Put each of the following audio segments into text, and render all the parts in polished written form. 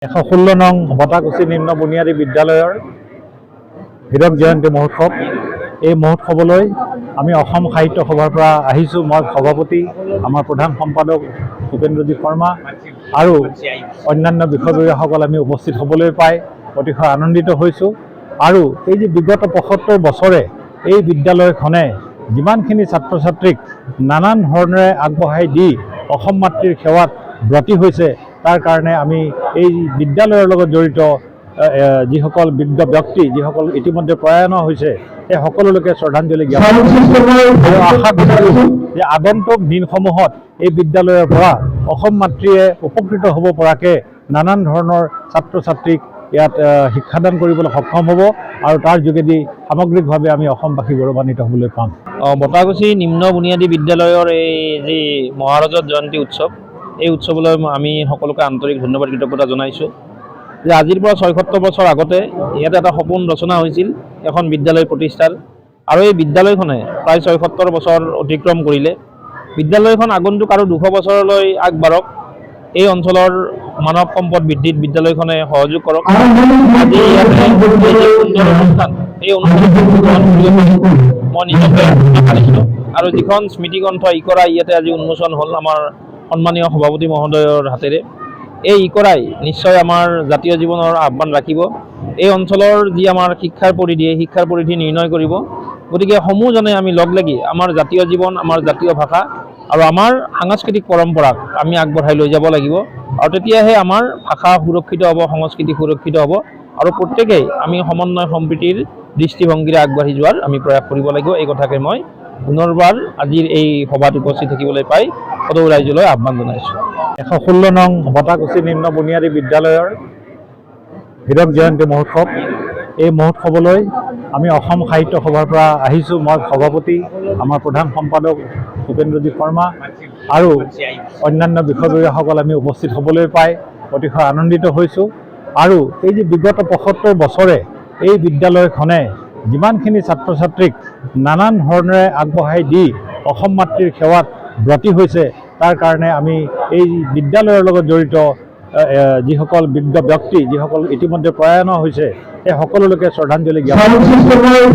116 নং বটাকুচি নিম্ন বুনিয়াদী বিদ্যালয়ৰ হীৰক জয়ন্তী মহোৎসৱ। এই মহোৎসৱলৈ আমি অসম সাহিত্য সভাৰ পৰা আহিছোঁ। মই সভাপতি, আমাৰ প্ৰধান সম্পাদক ভূপেন্দ্ৰজিৎ শৰ্মা আৰু অন্যান্য বিষয়ববীয়াসকল আমি উপস্থিত হ'বলৈ পাই অতিশয় আনন্দিত হৈছোঁ। আৰু এই যে বিগত ৭৫ বছৰে এই বিদ্যালয়খনে যিমানখিনি ছাত্ৰ ছাত্ৰীক নানান ধৰণেৰে আগবঢ়াই দি অসম মাতৃৰ সেৱাত ব্ৰতী হৈছে, তাৰ কাৰণে আমি এই বিদ্যালয়ৰ লগত জড়িত যিসকল বিজ্ঞ ব্যক্তি, যিসকল ইতিমধ্যে প্ৰয়াণ হৈছে, সেই সকলোকে শ্ৰদ্ধাঞ্জলি জ্ঞাপন আৰু আশা কৰিছোঁ যে আগন্তুক দিনসমূহত এই বিদ্যালয়ৰ পৰা অসম মাতৃয়ে উপকৃত হ'ব পৰাকৈ নানান ধৰণৰ ছাত্ৰ ছাত্ৰীক ইয়াত শিক্ষাদান কৰিবলৈ সক্ষম হ'ব আৰু তাৰ যোগেদি সামগ্ৰিকভাৱে আমি অসমবাসী গৌৰৱান্বিত হ'বলৈ পাম। বটাকুচি নিম্ন বুনিয়াদী বিদ্যালয়ৰ এই যি মহাৰজত জয়ন্তী উৎসৱ, এই উৎসৱলৈ আমি সকলোকে আন্তৰিক ধন্যবাদ কৃতজ্ঞতা জনাইছোঁ যে আজিৰ পৰা ৭৬ বছৰ আগতে ইয়াতে এটা সপোন ৰচনা হৈছিল এখন বিদ্যালয় প্ৰতিষ্ঠাৰ, আৰু এই বিদ্যালয়খনে প্ৰায় ৭৬ বছৰ অতিক্ৰম কৰিলে। বিদ্যালয়খন আগন্তুক আৰু ২০০ বছৰলৈ আগবাঢ়ক, এই অঞ্চলৰ মানৱ সম্পদ বৃদ্ধিত বিদ্যালয়খনে সহযোগ কৰক। আজি ইয়াতে সুন্দৰ অনুষ্ঠান, এই অনুষ্ঠান মই নিজকে আশানিত আৰু যিখন স্মৃতিগ্ৰন্থ ইকৰা ইয়াতে আজি উন্মোচন হ'ল আমাৰ সন্মানীয় সভাপতি মহোদয়ৰ হাতেৰে। এই ইকৰাই নিশ্চয় আমাৰ জাতীয় জীৱনৰ আহ্বান ৰাখিব। এই অঞ্চলৰ যি আমাৰ শিক্ষাৰ পৰিধি, এই শিক্ষাৰ পৰিধি নিৰ্ণয় কৰিব। গতিকে সমূহজনে আমি লগ লাগি আমাৰ জাতীয় জীৱন, আমাৰ জাতীয় ভাষা আৰু আমাৰ সাংস্কৃতিক পৰম্পৰাক আমি আগবঢ়াই লৈ যাব লাগিব, আৰু তেতিয়াহে আমাৰ ভাষা সুৰক্ষিত হ'ব, সংস্কৃতি সুৰক্ষিত হ'ব, আৰু প্ৰত্যেকেই আমি সমন্বয় সম্প্ৰীতিৰ দৃষ্টিভংগীৰে আগবাঢ়ি যোৱাৰ আমি প্ৰয়াস কৰিব লাগিব। এই কথাকে মই পুনৰবাৰ আজিৰ এই সভাত উপস্থিত থাকিবলৈ পাই সদৌ ৰাইজলৈ আহ্বান জনাইছোঁ। 116 নং বটাকুচি নিম্ন বুনিয়াদী বিদ্যালয়ৰ হীৰক জয়ন্তী মহোৎসৱ। এই মহোৎসৱলৈ আমি অসম সাহিত্য সভাৰ পৰা আহিছোঁ। মই সভাপতি, আমাৰ প্ৰধান সম্পাদক ভূপেন্দ্ৰজিৎ শৰ্মা আৰু অন্যান্য বিষয়ববীয়াসকল আমি উপস্থিত হ'বলৈ পাই অতিশয় আনন্দিত হৈছোঁ। আৰু এই যে বিগত ৭৫ বছৰে এই বিদ্যালয়খনে যিমানখিনি ছাত্ৰ ছাত্ৰীক নানান ধৰণেৰে আগবঢ়াই দি অসম মাতৃৰ সেৱাত ব্ৰতী হৈছে, তাৰ কাৰণে আমি এই বিদ্যালয়ৰ লগত জড়িত যিসকল বিজ্ঞ ব্যক্তি, যিসকল ইতিমধ্যে প্ৰয়াণ হৈছে, সেই সকলোকে শ্ৰদ্ধাঞ্জলি জ্ঞাপন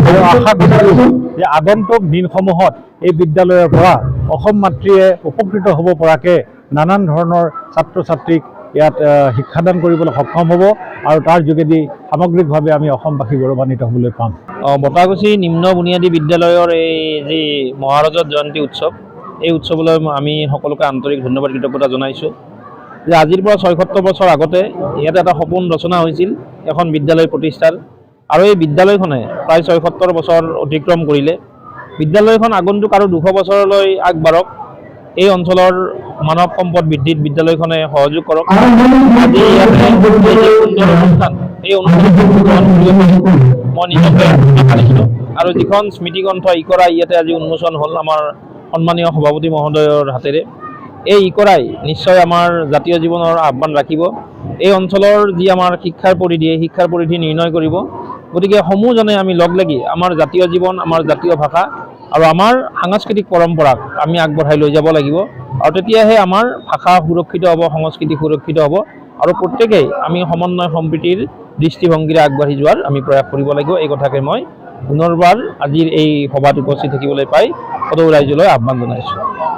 আৰু আশা কৰিছোঁ যে আগন্তুক দিনসমূহত এই বিদ্যালয়ৰ পৰা অসম মাতৃয়ে উপকৃত হ'ব পৰাকৈ নানান ধৰণৰ ছাত্ৰ ছাত্ৰীক ইয়াত শিক্ষাদান কৰিবলৈ সক্ষম হ'ব আৰু তাৰ যোগেদি সামগ্ৰিকভাৱে আমি অসমবাসী গৌৰৱান্বিত হ'বলৈ পাম। বটাকুচি নিম্ন বুনিয়াদী বিদ্যালয়ৰ এই যি মহাৰজত জয়ন্তী উৎসৱ, এই উৎসৱলৈ আমি সকলোকে আন্তৰিক ধন্যবাদ কৃতজ্ঞতা জনাইছোঁ যে আজিৰ পৰা ৭৬ বছৰ আগতে ইয়াতে এটা সপোন ৰচনা হৈছিল এখন বিদ্যালয় প্ৰতিষ্ঠাৰ, আৰু এই বিদ্যালয়খনে প্ৰায় ৭৬ বছৰ অতিক্ৰম কৰিলে। বিদ্যালয়খন আগন্তুক আৰু ২০০ বছৰলৈ আগবাঢ়ক, এই অঞ্চলৰ মানৱ সম্পদ বৃদ্ধিত বিদ্যালয়খনে সহযোগ কৰক। আজি ইয়াতে সুন্দৰ অনুষ্ঠান, এই অনুষ্ঠান মই নিজকে আশানিত আৰু যিখন স্মৃতিগ্ৰন্থ ইকৰা ইয়াতে আজি উন্মোচন হ'ল আমাৰ সন্মানীয় সভাপতি মহোদয়ৰ হাতেৰে। এই ইকৰাই নিশ্চয় আমাৰ জাতীয় জীৱনৰ আহ্বান ৰাখিব। এই অঞ্চলৰ যি আমাৰ শিক্ষাৰ পৰিধি, এই শিক্ষাৰ পৰিধি নিৰ্ণয় কৰিব। গতিকে সমূহজনে আমি লগ লাগি আমাৰ জাতীয় জীৱন, আমাৰ জাতীয় ভাষা আৰু আমাৰ সাংস্কৃতিক পৰম্পৰাক আমি আগবঢ়াই লৈ যাব লাগিব, আৰু তেতিয়াহে আমাৰ ভাষা সুৰক্ষিত হ'ব, সংস্কৃতি সুৰক্ষিত হ'ব, আৰু প্ৰত্যেকেই আমি সমন্বয় সম্প্ৰীতিৰ দৃষ্টিভংগীৰে আগবাঢ়ি যোৱাৰ আমি প্ৰয়াস কৰিব লাগিব। এই কথাকে মই পুনৰবাৰ আজিৰ এই সভাত উপস্থিত থাকিবলৈ পাই সদৌ ৰাইজলৈ আহ্বান জনাইছোঁ।